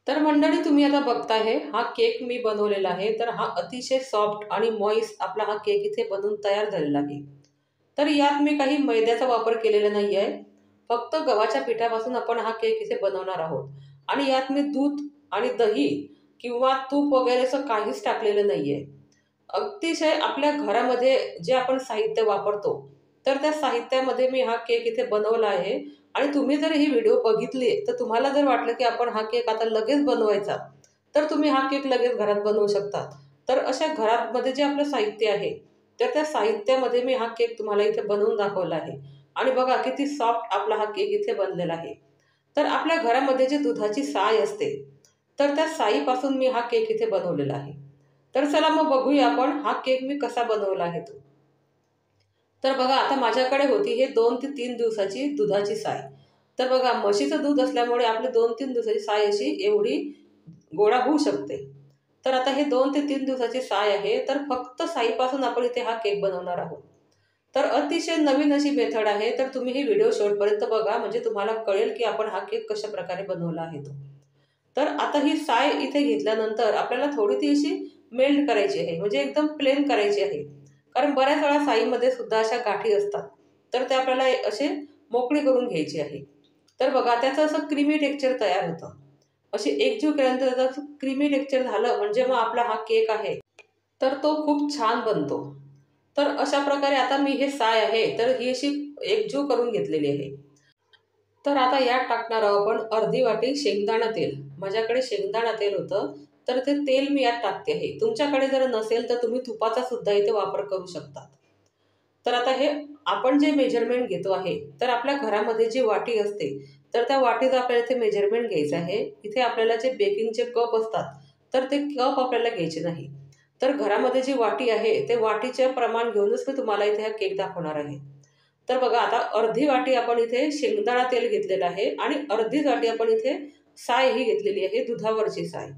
तर मंडळी, तुम्ही आता बघताय हा केक मी बनवलेला आहे. तर हा अतिशय सॉफ्ट आणि मॉइस्ट आपला हा केक इथे बनून तयार झालेला आहे. तर यात मी काही मैद्याचा वापर केलेला नाही आहे. फक्त गव्हाच्या पिठापासून आपण हा केक इथे बनवणार आहोत. आणि यात मी दूध आणि दही किंवा तूप वगैरे असं काहीच टाकलेलं नाही आहे. अतिशय आपल्या घरामध्ये जे आपण साहित्य वापरतो, तर त्या साहित्यामध्ये मी हा केक इथे बनवला आहे. आणि तुम्ही जर ही व्हिडिओ बघितली तर तुम्हाला जर वाटलं की आपण हा केक आता लगेच बनवायचा, तर तुम्ही हा केक लगेच घरात बनवू शकता. तर अशा घरामध्ये जे आपलं साहित्य आहे, तर त्या साहित्यामध्ये मी हा केक तुम्हाला इथे बनवून दाखवला आहे. आणि बघा किती सॉफ्ट आपला हा केक इथे बनलेला आहे. तर आपल्या घरामध्ये जी दुधाची साय असते, तर त्या साईपासून मी हा केक इथे बनवलेला आहे. तर चला मग बघूया आपण हा केक मी कसा बनवला आहे तो. तर बघा, आता माझ्याकडे होती हे 2 ते 3 दिवसाची दुधाची साय. तर बघा, म्हशीचं दूध असल्यामुळे आपली 2-3 दिवसाची साय अशी एवढी गोळा होऊ शकते. तर आता हे 2 ते 3 दिवसाची साय आहे. तर फक्त साईपासून आपण इथे हा केक बनवणार आहोत. तर अतिशय नवीन अशी मेथड आहे. तर तुम्ही ही व्हिडिओ शेवटपर्यंत बघा, म्हणजे तुम्हाला कळेल की आपण हा केक कशा प्रकारे बनवला आहे तो. तर आता ही साय इथे घेतल्यानंतर आपल्याला थोडी ती अशी मेल्ट करायची आहे, म्हणजे एकदम प्लेन करायची आहे. कारण बऱ्याच वेळा साईमध्ये सुद्धा अशा गाठी असतात. तर ते आपल्याला असे मोकळी करून घ्यायची आहे. तर बघा, त्याचं असं क्रीमी टेक्स्चर तयार होतं. अशी एकजीव केल्यानंतर त्याचं क्रीमी टेक्स्चर झालं म्हणजे मग आपला हा केक आहे, तर तो खूप छान बनतो. तर अशा प्रकारे आता मी हे साय आहे, तर ही अशी एकजीव करून घेतलेली आहे. तर आता यात टाकणार आहोत आपण अर्धी वाटी शेंगदाणा तेल. माझ्याकडे शेंगदाणा तेल होतं, तर ते तेल मी यात टाकते आहे. तुमच्याकडे जर नसेल तर तुम्ही तुपाचा सुद्धा इथे वापर करू शकता. तर आता हे आपण जे मेजरमेंट घेतो आहे, तर आपल्या घरामध्ये जी वाटी असते, तर त्या वाटीचं आपल्याला इथे मेजरमेंट घ्यायचं आहे. इथे आपल्याला जे बेकिंगचे कप असतात, तर ते कप आपल्याला घ्यायचे नाही. तर घरामध्ये जी वाटी आहे, ते वाटीचे प्रमाण घेऊनच मी तुम्हाला इथे हा केक दाखवणार आहे. तर बघा, आता अर्धी वाटी आपण इथे शेंगदाणा तेल घेतलेलं आहे आणि अर्धीच वाटी आपण इथे साय ही घेतलेली आहे, दुधावरची साय.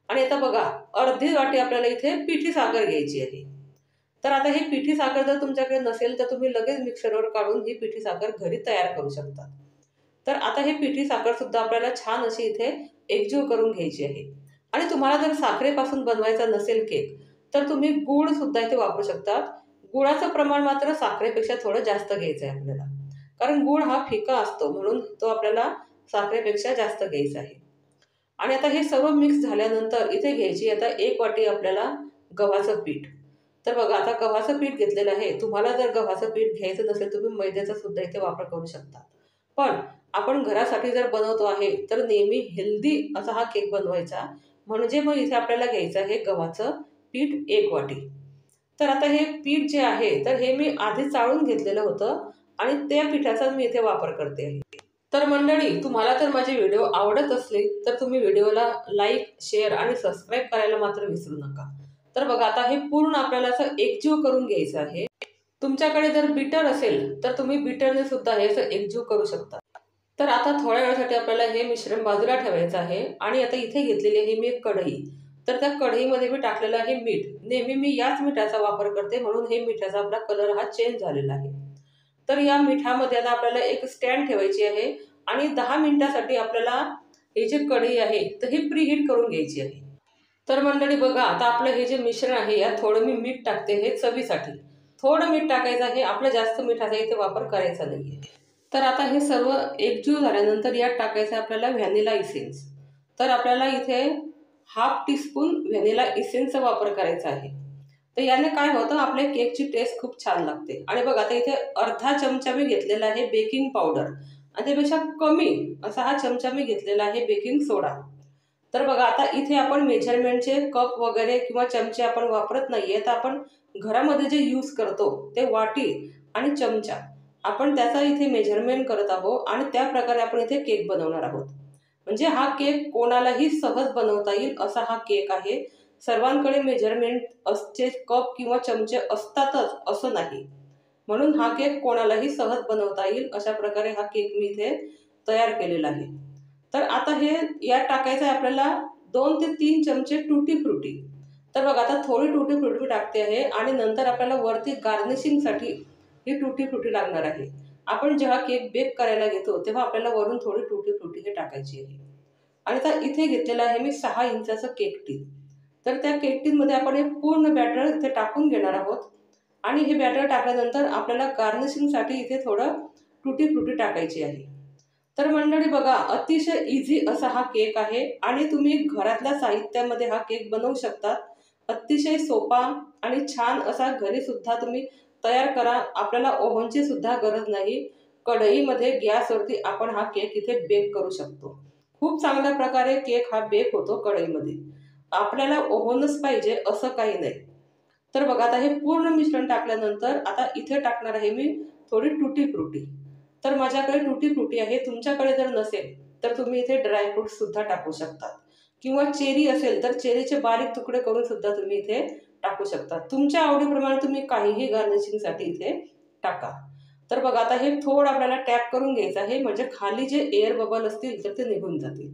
आणि आता बघा, अर्धी वाटी आपल्याला इथे पिठी साखर घ्यायची आहे. तर आता ही पिठी साखर जर तुमच्याकडे नसेल तर तुम्ही लगेच मिक्सरवर काढून ही पिठी साखर घरी तयार करू शकता. तर आता ही पिठी साखर सुद्धा आपल्याला छान अशी इथे एकजीव करून घ्यायची आहे. आणि तुम्हाला जर साखरेपासून बनवायचा नसेल केक, तर तुम्ही गूळ सुद्धा इथे वापरू शकता. गुळाचं प्रमाण मात्र साखरेपेक्षा थोडं जास्त घ्यायचं आहे आपल्याला. कारण गूळ हा फिका असतो, म्हणून तो आपल्याला साखरेपेक्षा जास्त घ्यायचा आहे. आणि आता हे सर्व मिक्स झाल्यानंतर इथे घ्यायची आता 1 वाटी आपल्याला गव्हाचं पीठ. तर बघा, आता गव्हाचं पीठ घेतलेलं आहे. तुम्हाला जर गव्हाचं पीठ घ्यायचं नसेल, तुम्ही मैद्याचा सुद्धा इथे वापर करू शकता. पण आपण घरासाठी जर बनवतो आहे, तर नेहमी हेल्दी असा हा केक बनवायचा. म्हणजे मग इथे आपल्याला घ्यायचं आहे गव्हाचं पीठ 1 वाटी. तर आता हे पीठ जे आहे, तर हे मी आधी चाळून घेतलेलं होतं आणि त्या पिठाचा मी इथे वापर करते आहे. तर मंडळी, तुम्हाला जर माझे व्हिडिओ आवडत असले, तर तुम्ही व्हिडिओला लाईक, शेअर आणि सबस्क्राईब करायला मात्र विसरू नका. तर बघा, आता हे पूर्ण आपल्याला असं एकजीव करून घ्यायचं आहे. तुमच्याकडे जर बीटर असेल, तर तुम्ही बीटरने सुद्धा हे असं एकजीव करू शकता. तर आता थोड्या वेळासाठी आपल्याला हे मिश्रण बाजूला ठेवायचं आहे. आणि आता इथे घेतलेली आहे मी एक कढई. तर त्या कढईमध्ये मी टाकलेलं आहे मीठ. नेहमी मी याच मिठाचा वापर करते, म्हणून हे मिठाचा आपला कलर हा चेंज झालेला आहे. तर या मिठामध्ये आता आपल्याला एक स्टँड ठेवायची आहे आणि 10 मिनिटासाठी आपल्याला ही जी कढई आहे, तर ही प्रीहीट करून घ्यायची आहे. तर मंडळी बघा, आता आपलं हे जे मिश्रण आहे, यात थोडं मी मीठ टाकते हे चवीसाठी. थोडं मीठ टाकायचं आहे, आपलं जास्त मिठाचा इथे वापर करायचा नाहीये. तर आता हे सर्व एकजीव झाल्यानंतर यात टाकायचं आहे आपल्याला व्हॅनिला इसेन्स. तर आपल्याला इथे हाफ टीस्पून व्हॅनिला इसेन्सचा वापर करायचा आहे. तर याने काय होतं, आपल्या केकची टेस्ट खूप छान लागते. आणि बघा, आता इथे अर्धा चमचा मी घेतलेला आहे बेकिंग पावडर आणि त्यापेक्षा कमी असा हा चमचा मी घेतलेला आहे बेकिंग सोडा. तर बघा, आता इथे आपण मेजरमेंटचे कप वगैरे किंवा चमचे आपण वापरत नाहीये. तर आपण घरामध्ये जे यूज करतो ते वाटी आणि चमचा, आपण त्याचा इथे मेजरमेंट करत आहोत आणि त्या प्रकारे आपण इथे केक बनवणार आहोत. म्हणजे हा केक कोणालाही सहज बनवता येईल असा हा केक आहे. सर्वांकडे मेजरमेंट असचे कप किंवा चमचे असतातच असं नाही. म्हणून हा केक कोणालाही सहज बनवता येईल अशा प्रकारे हा केक मी इथे तयार केलेला आहे. तर आता हे यात टाकायचं आहे आपल्याला 2 ते 3 चमचे टुटी फ्रुटी. तर बघा, आता थोडी टुटी फ्रुटी टाकते आहे आणि नंतर आपल्याला वरती गार्निशिंगसाठी ही टुटी फ्रुटी लागणार आहे. आपण जेव्हा केक बेक करायला घेतो, तेव्हा आपल्याला वरून थोडी टुटी फ्रुटी हे टाकायची आहे. आणि आता इथे घेतलेला आहे मी 6 इंचाचं केक टीन. तर त्या केक टीनमध्ये आपण हे पूर्ण बॅटर इथे टाकून घेणार आहोत. आणि हे बॅटर टाकल्यानंतर आपल्याला गार्निशिंगसाठी इथे थोडं टुटी फ्रुटी टाकायची आहे. तर मंडळी बघा, अतिशय इझी असा हा केक आहे आणि तुम्ही घरातल्या साहित्यामध्ये हा केक बनवू शकता. अतिशय सोपा आणि छान असा घरी सुद्धा तुम्ही तयार करा. आपल्याला ओव्हनची सुद्धा गरज नाही. कढईमध्ये गॅसवरती आपण हा केक इथे बेक करू शकतो. खूप चांगल्या प्रकारे केक हा बेक होतो कढईमध्ये. आपल्याला ओव्हनच पाहिजे असं काही नाही. तर बघा, आता हे पूर्ण मिश्रण टाकल्यानंतर आता इथे टाकणार आहे मी थोडी टुटी फ्रुटी. तर माझ्याकडे टुटी फ्रुटी आहे. तुमच्याकडे जर नसेल तर तुम्ही इथे ड्रायफ्रूट सुद्धा टाकू शकता, किंवा चेरी असेल तर चेरीचे बारीक तुकडे करून सुद्धा तुम्ही इथे टाकू शकता. तुमच्या आवडीप्रमाणे तुम्ही काहीही गार्निशिंगसाठी इथे टाका. तर बघा, आता हे थोडं आपल्याला टॅप करून घ्यायचं आहे, म्हणजे खाली जे एअर बबल असतील तर ते निघून जातील.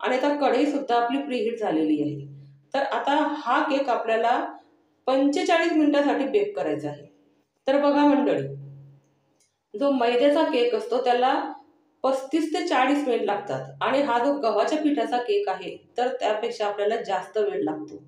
आणि आता कढई सुद्धा आपली प्रीहीट झालेली आहे. तर आता हा केक आपल्याला 45 मिनिटासाठी बेक करायचा आहे. तर बघा मंडळी, जो मैद्याचा केक असतो त्याला 35 ते 40 मिनिट लागतात आणि हा जो गव्हाच्या पिठाचा केक आहे तर त्यापेक्षा आपल्याला जास्त वेळ लागतो.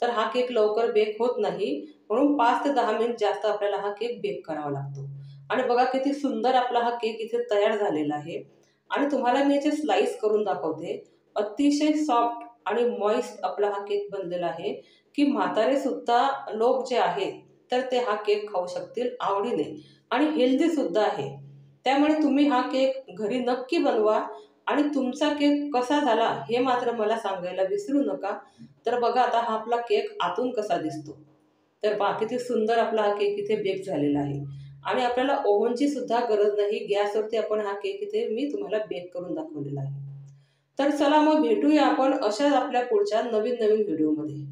तर हा केक लवकर बेक होत नाही, म्हणून 5 ते 10 मिनिट जास्त आपल्याला हा केक बेक करावा लागतो. आणि बघा किती सुंदर आपला हा केक इथे तयार झालेला आहे. आणि तुम्हाला मी याचे स्लाइस करून दाखवते. अतिशय सॉफ्ट आणि मॉइस्ट आपला हा केक बनलेला आहे, की म्हातारे सुद्धा लोक जे आहेत तर ते हा केक खाऊ शकतील आवडीने. आणि हेल्दी सुद्धा आहे. त्यामुळे तुम्ही हा केक घरी नक्की बनवा आणि तुमचा केक कसा झाला हे मात्र मला सांगायला विसरू नका. तर बघा, आता हा आपला केक आतून कसा दिसतो. तर पहा किती सुंदर आपला हा केक इथे बेक झालेला आहे. आणि आपल्याला ओव्हनची सुद्धा गरज नाही. गॅसवरती आपण हा केक इथे मी तुम्हाला बेक करून दाखवलेला आहे. तर चला मग भेटूया आपण अशाच आपल्या पुढच्या नवीन नवीन व्हिडिओमध्ये.